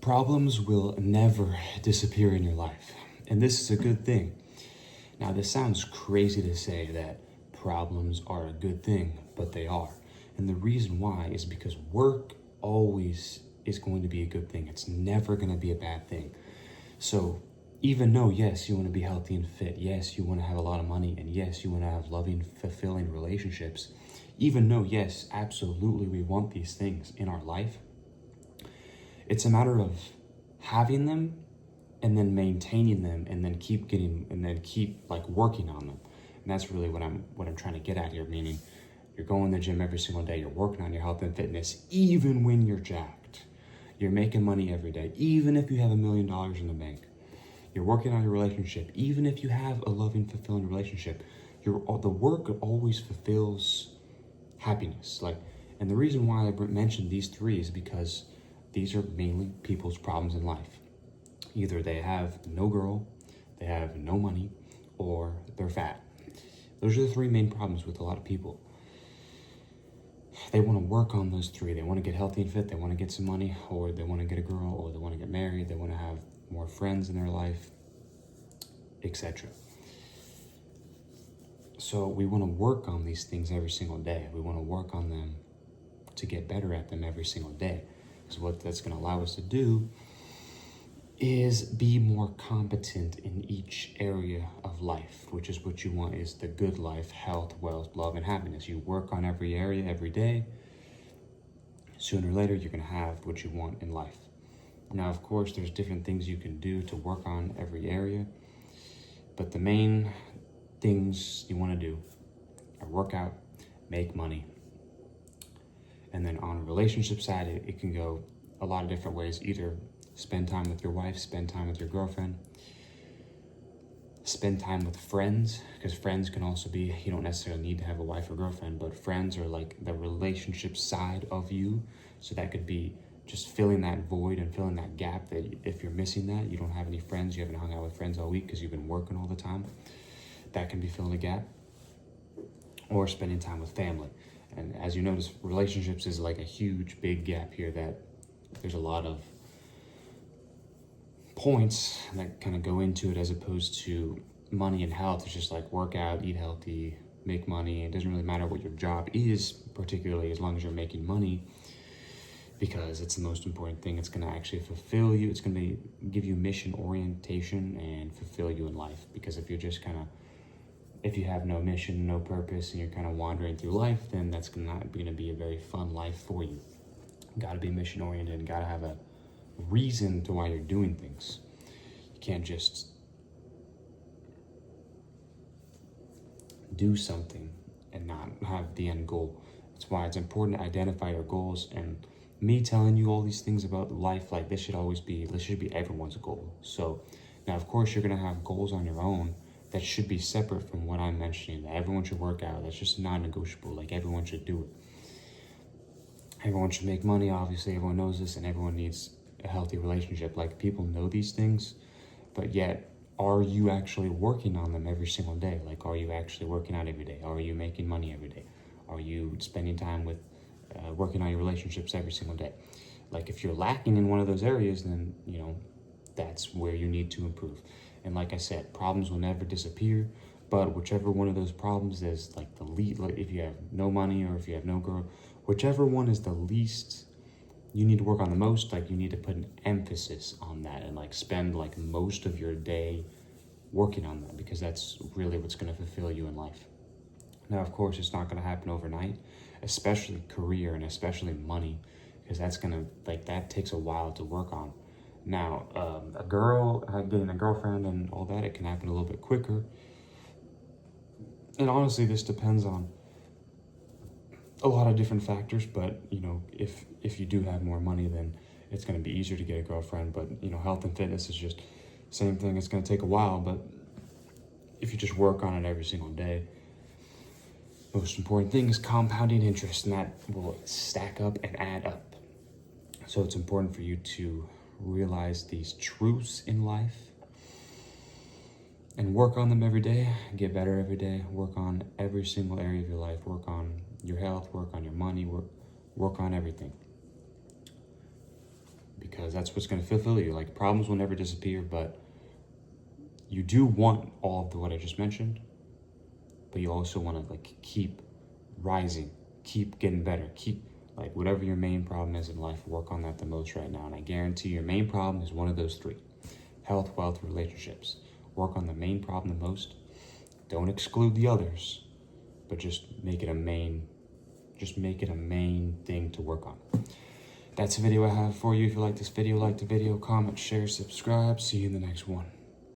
Problems will never disappear in your life, and this is a good thing. Now, this sounds crazy to say that problems are a good thing, but they are. And the reason why is because work always is going to be a good thing. It's never going to be a bad thing. So, even though, yes, you want to be healthy and fit, yes, you want to have a lot of money, and yes, you want to have loving, fulfilling relationships, even though, yes, absolutely, we want these things in our life, it's a matter of having them and then maintaining them and then keep like working on them. And that's really what I'm trying to get at here, meaning you're going to the gym every single day, you're working on your health and fitness, even when you're jacked. You're making money every day, even if you have $1 million in the bank. You're working on your relationship, even if you have a loving, fulfilling relationship. The work always fulfills happiness. And the reason why I mentioned these three is because these are mainly people's problems in life. Either they have no girl, they have no money, or they're fat. Those are the three main problems with a lot of people. They want to work on those three. They want to get healthy and fit, they want to get some money, or they want to get a girl, or they want to get married, they want to have more friends in their life, etc. So we want to work on these things every single day. We want to work on them to get better at them every single day. So what that's going to allow us to do is be more competent in each area of life, which is what you want, is the good life: health, wealth, love, and happiness. You work on every area every day. Sooner or later, you're going to have what you want in life. Now, of course, there's different things you can do to work on every area, but the main things you want to do are work out, make money. And then on a relationship side, it can go a lot of different ways. Either spend time with your wife, spend time with your girlfriend, spend time with friends, because friends can also be, you don't necessarily need to have a wife or girlfriend, but friends are like the relationship side of you. So that could be just filling that void and filling that gap, that if you're missing that, you don't have any friends, you haven't hung out with friends all week because you've been working all the time, that can be filling a gap. Or spending time with family. And as you notice, relationships is like a huge, big gap here, that there's a lot of points that kind of go into it, as opposed to money and health. It's just like work out, eat healthy, make money. It doesn't really matter what your job is, particularly as long as you're making money, because it's the most important thing. It's going to actually fulfill you. It's going to give you mission orientation and fulfill you in life. Because if you're just if you have no mission, no purpose, and you're kind of wandering through life, then that's not going to be a very fun life for you. Got to be mission oriented, and got to have a reason to why you're doing things. You can't just do something and not have the end goal. That's why it's important to identify your goals. And me telling you all these things about life, like this should be everyone's goal. So now, of course, you're going to have goals on your own that should be separate from what I'm mentioning, that everyone should work out. That's just non-negotiable. Like, everyone should do it. Everyone should make money, obviously, everyone knows this, and everyone needs a healthy relationship. Like, people know these things, but yet, are you actually working on them every single day? Like, are you actually working out every day? Are you making money every day? Are you spending time with working on your relationships every single day? Like, if you're lacking in one of those areas, then, that's where you need to improve. And like I said, problems will never disappear, but whichever one of those problems is like the least, like if you have no money or if you have no girl, whichever one is the least you need to work on the most, like you need to put an emphasis on that and like spend like most of your day working on that, because that's really what's going to fulfill you in life. Now, of course, it's not going to happen overnight, especially career and especially money, because that takes a while to work on. Now, getting a girlfriend and all that, it can happen a little bit quicker. And honestly, this depends on a lot of different factors, but, if you do have more money, then it's going to be easier to get a girlfriend. But, health and fitness is just same thing. It's going to take a while, but if you just work on it every single day, most important thing is compounding interest, and that will stack up and add up. So it's important for you to realize these truths in life and work on them every day, get better every day, work on every single area of your life, work on your health, work on your money, work on everything. because that's what's going to fulfill you. Like, problems will never disappear, but you do want all of what I just mentioned, but you also want to like keep rising, keep getting better, keep like whatever your main problem is in life, work on that the most right now. And I guarantee your main problem is one of those three: health, wealth, relationships. Work on the main problem the most. Don't exclude the others, but just make it a main thing to work on. That's the video I have for you. If you like this video, like the video, comment, share, subscribe. See you in the next one.